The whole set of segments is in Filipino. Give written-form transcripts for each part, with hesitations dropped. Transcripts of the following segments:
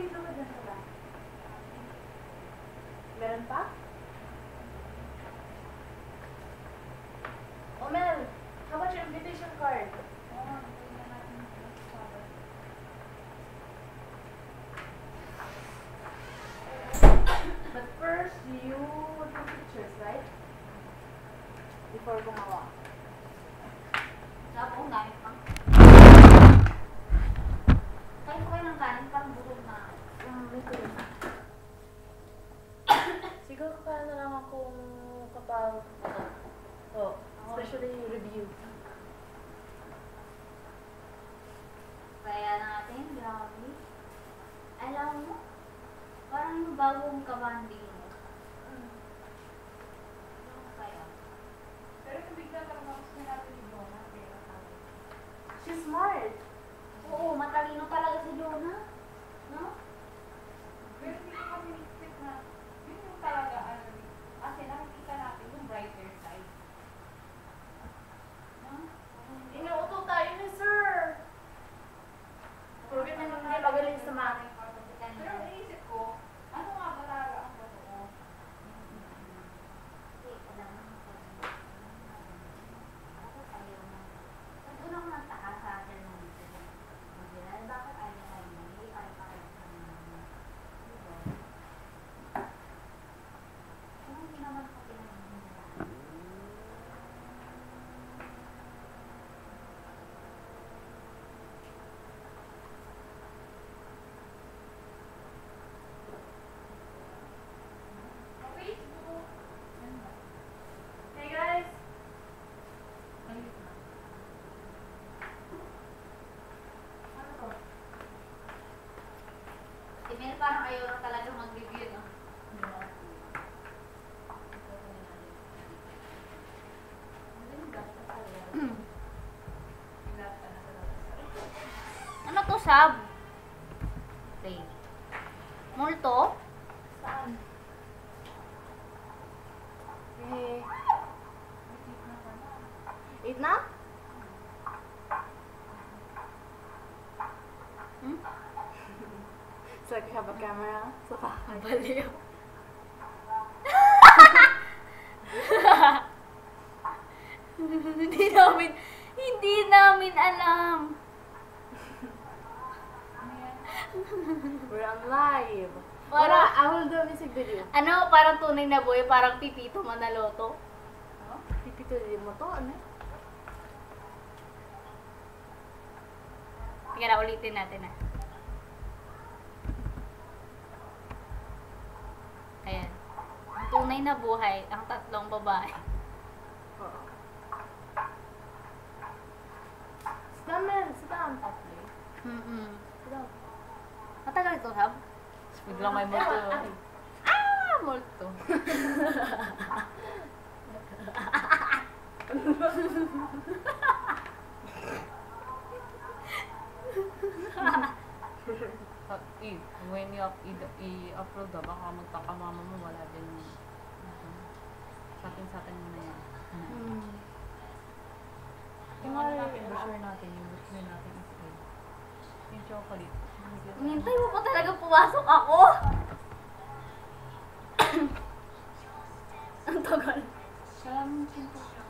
dito ka dyan ba? Meron pa? Oh, Mel, how about your invitation card? But first, you would do pictures, right? Before gumawa. Wala po akong gamit pa. Kain po kayo ng kanin, parang busog na. May tuloy. Siguro ka na lang akong kapag especially review. Kaya natin, grabe. Alam mo, parang yung bagong kabanding mo. Kaya. Pero kung bigla ka naman gusto natin ni Donna, pero kami. She's smart. Oo, matalino talaga si Jonah. No? Pero hindi ko kami expect na yun yung talaga, kasi nakikita natin yung brighter side. No? Inuuto tayo ni Sir. Pagkat na hindi magaling sa math. Pero naisip ko, ano nga ba talaga ang totoo? Wait, alam mo. Bakit ayaw mo? Nag-una ko ng taka sa atin ng Magdalal. Bakit ayaw tayo mali? Ayaw pa kayo sa mga. Diba? Kung hindi naman ako pinag-hinilaan. Facebook. Hey guys! Ano to? Si Mel parang ayaw na talaga mag-review, no? Ano to, Sab? Play. Multo? Saan? Eh... Eat na? Hmm? So, I have a camera. So, Baliw. Hindi namin alam. we're on live. Para, I will do a music video. ano, parang tunay na boy, parang Pipito Manaloto. Pipito din mo to, ano? Sige na, ulitin natin na. Ayan. Ang tunay na buhay, ang tatlong babae. Oo. Sit down, man. Sit down. Sit down. Matagal ito, Sab? Biglang may multo. Ah! Multo. When i-upload ka, baka magtaka mama mo, wala din. Satin mo na yan. Yung ano natin, brochure natin, yung brochure natin is yung chocolate. Hintay mo pa talaga pumasok ako. Ang tagal. Salamin po siya.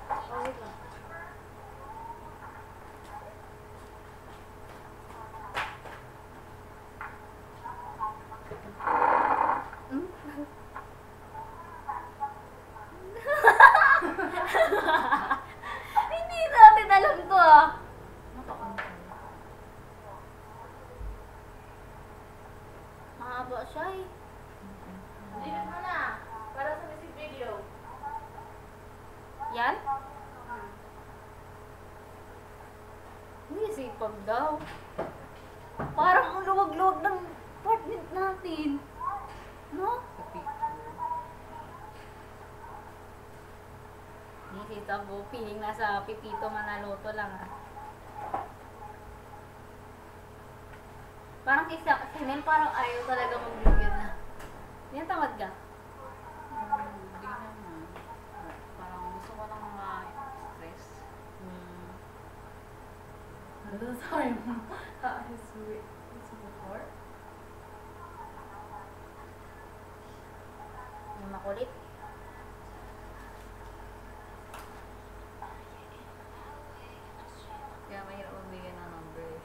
Oh, wait lang. Hindi natin alam to, ah. Mahaba siya, eh. Delete mo na. Para sa music video. Yan? Hindi, sipag daw. Parang ang luwag-luwag ng partner natin. No? Sa picture. Hindi, si Tabo, piling nasa Pipito Manaloto lang, ah. Parang si Mel parang ayaw talaga mag-review na. Yan, tamad ka. Hindi naman. Parang gusto ko lang ma-stress. Ano sa time? His before? Makulit. Kaya mahirap magbigay ng number eh.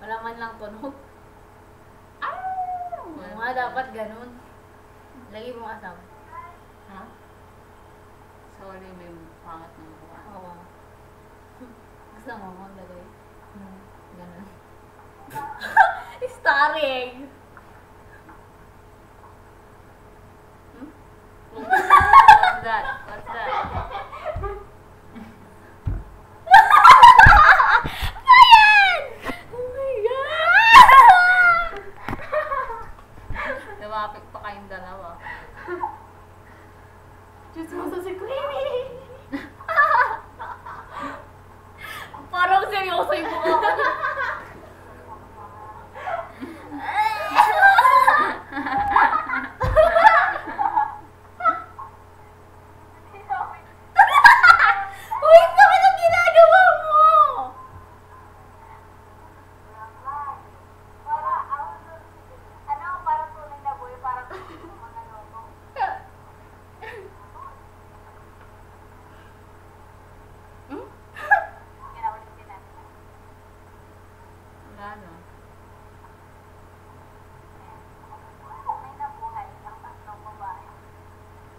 Wala man lang tunog. Wala Mga dapat ganun. Lagi mong asam. Ha? Sorry, may pangat ng mukha. Oo. Gusto mo maglagay? Ganun. Starring! What's that? What's that? Ayan! Oh my God! Lumapit pa kayong dalawa. Diyos mo sa si Queenie! Parang seryoso yung mukha ko. Uy, bakit ang ginagawa mo? Para tunay na boy, para tunay na mga logo. Kinaulit din natin. Wala no. Tunay na buhay ng tatlong babae.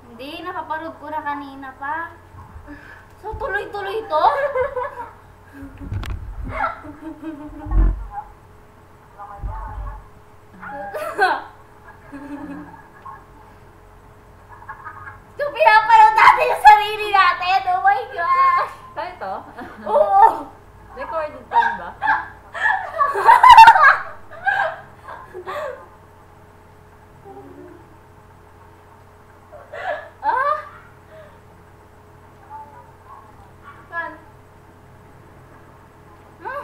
Hindi, napapanood ko na kanina pa. So, tuloy-tuloy to? So, pinapanood natin yung sarili natin. Oh my gosh! Tayo to? Oo! Recorded pa rin ba? Ah! Saan? Ah!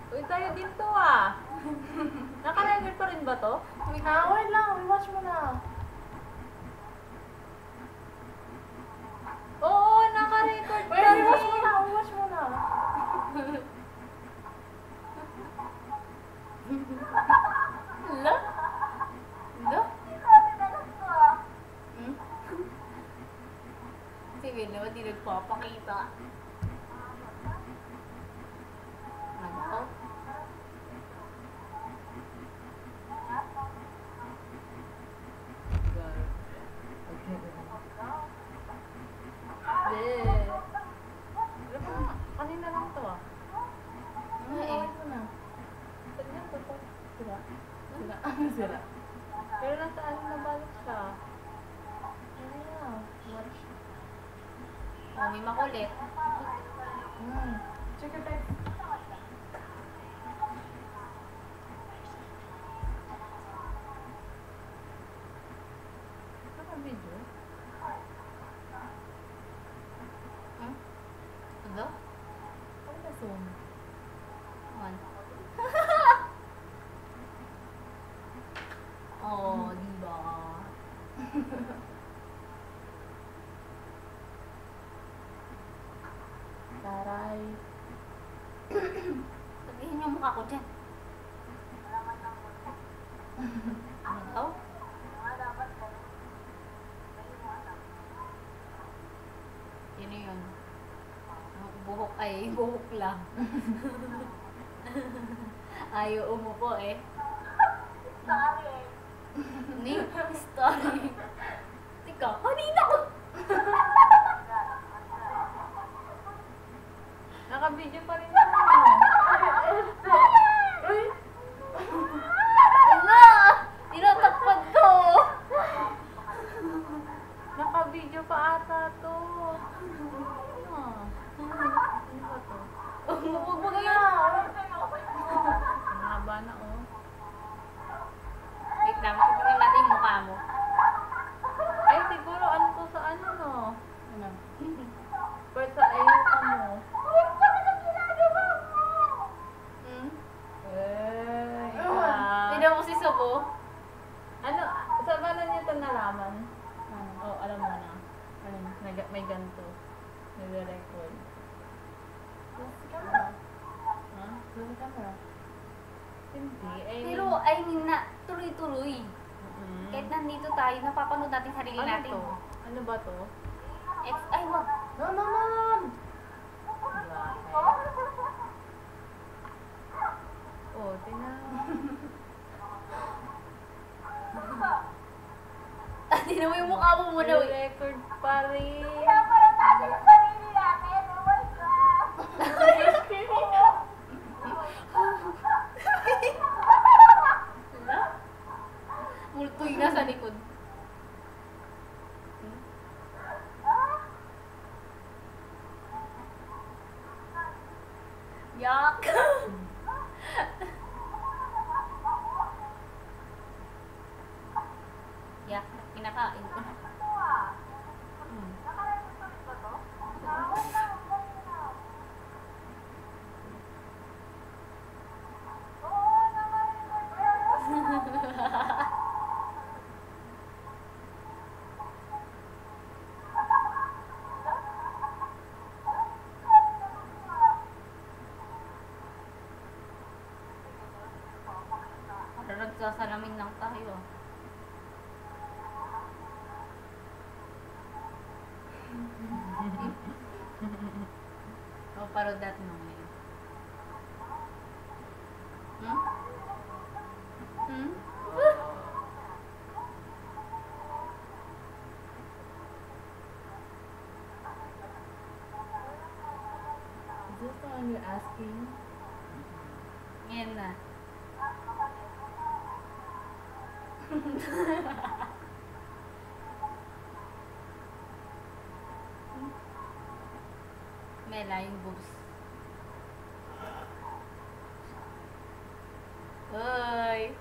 Uy, tayo din to ah. Naka-record pa rin ba to? Wait lang. I-watch mo na. Oo, naka-record pa Wait, rin. i-watch mo na. I-watch mo na. Hala? Hala? Hmm? Si Will naman di nagpapakita. Ano to? Kanina lang to ah. Ano eh? I-watch mo na. Tignan ko to. Sira. Sira. Ano sira? Pero nasa ano na balot siya. Ano na? Watch. Oh, may makulit. Check your text. Naka-video? Hmm? Ano? Ano na zoom? One. Oh, di ba? Taray. Sabihin yung mukha ko dyan. Ano daw? Sino yun? Buhok ay buhok lang. Ayaw umupo eh. Ni story. Tika, kanina ko. Naka-video pa rin naman. Uy! Ala! Tinatakpan ko. Naka-video pa ata to. Ah. Ano ba to? Huwag mo Ano yan. Ang haba na oh. Wait lang, titignan natin yung mukha mo. Ay, siguro ano to sa ano no? Ano? Pero sa ayuka mo. Hmm? Ah. Tignan mo si Sobo. Ano, sa paano niyo ito nalaman? Ano? Oh, alam mo na. Ano? May ganito. Nagre-record. Close the camera. Ha? Close the camera. Hindi. Pero, I mean na, tuloy-tuloy. Mm-mm. Kahit nandito tayo, napapanood natin sarili Ano natin. to? Ano ba to? Ay, wag. No, no, no! Bakit? Oh, tingnan. Tingnan mo yung mukha mo muna. May record pa rin. Parang natin yung sarili natin. Oh my God! Multoy na sa likod. Yak! Yak, kinakain ko. Hmm. Parang nagsasalamin lang tayo. Oh, parang that moment. Hmm? Hmm? Is this the one you're asking? Yan na. Mela, yung boobs. Hoy!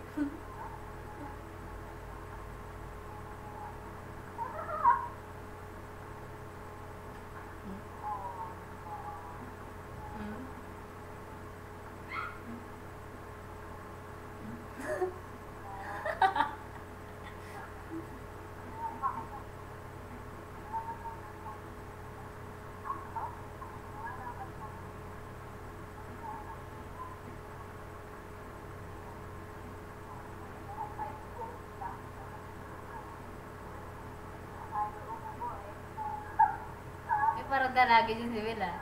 Parang dalaga dyan si Will, ah.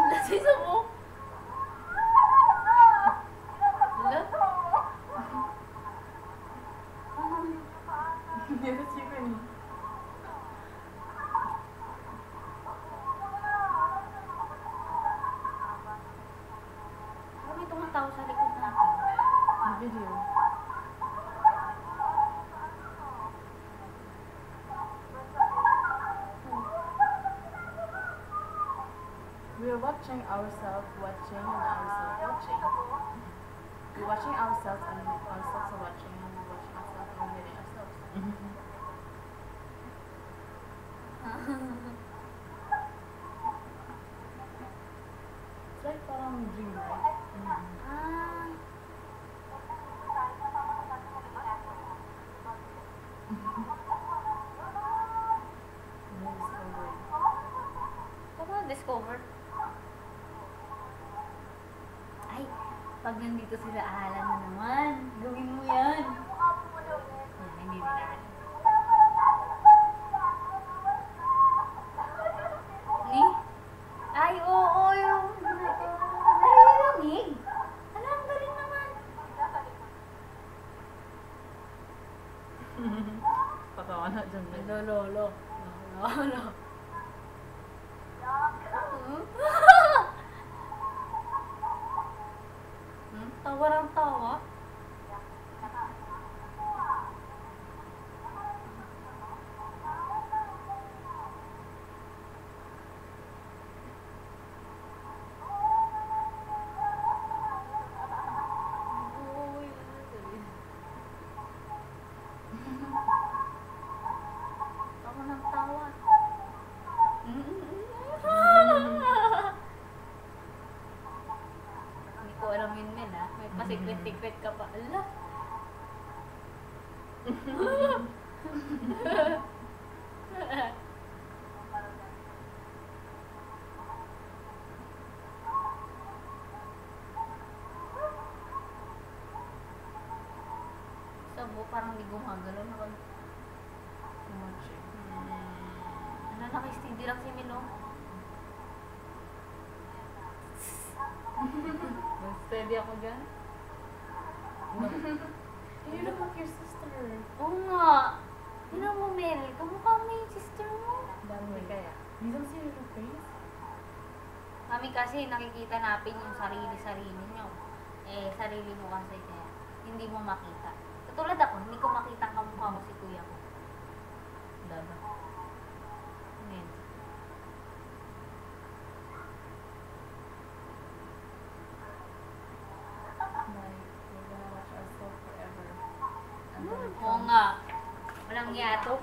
Nasisa mo? Wala? Yes, you can. Ano may tumatawa sa likod natin? Video. We're watching ourselves watching and ourselves watching. We're watching ourselves and ourselves are watching and we're watching ourselves and we're hitting ourselves. It's like parang dream, right? Ah, Discovering. paano discover? Ay, pag nandito sila, ahala na naman. Gawin mo yan. Yan, hindi nila alam. Ni? Ay, oo, yung... Narinig. Ano, ang galing naman. Patawa na dyan. Lolo. Lolo. Tawa ng tawa. Tawa ng tawa. secret ka pa. Ala. Sabo, parang di gumagalaw. Watching. Ano, naka-steady lang si Mino. Steady ako dyan. No. You look like your sister. Oo nga. Tignan mo, Mel. Kamukha mo yung sister mo. Dami kaya. You don't see your face? Kami kasi nakikita natin yung sarili-sarili nyo. Eh, sarili mo kasi kaya hindi mo makita. Katulad ako, hindi ko makita ang kamukha mo si kuya ko. Dada. Ngayon. Like, we're gonna watch ourselves forever. And then Oo nga. Walang yato.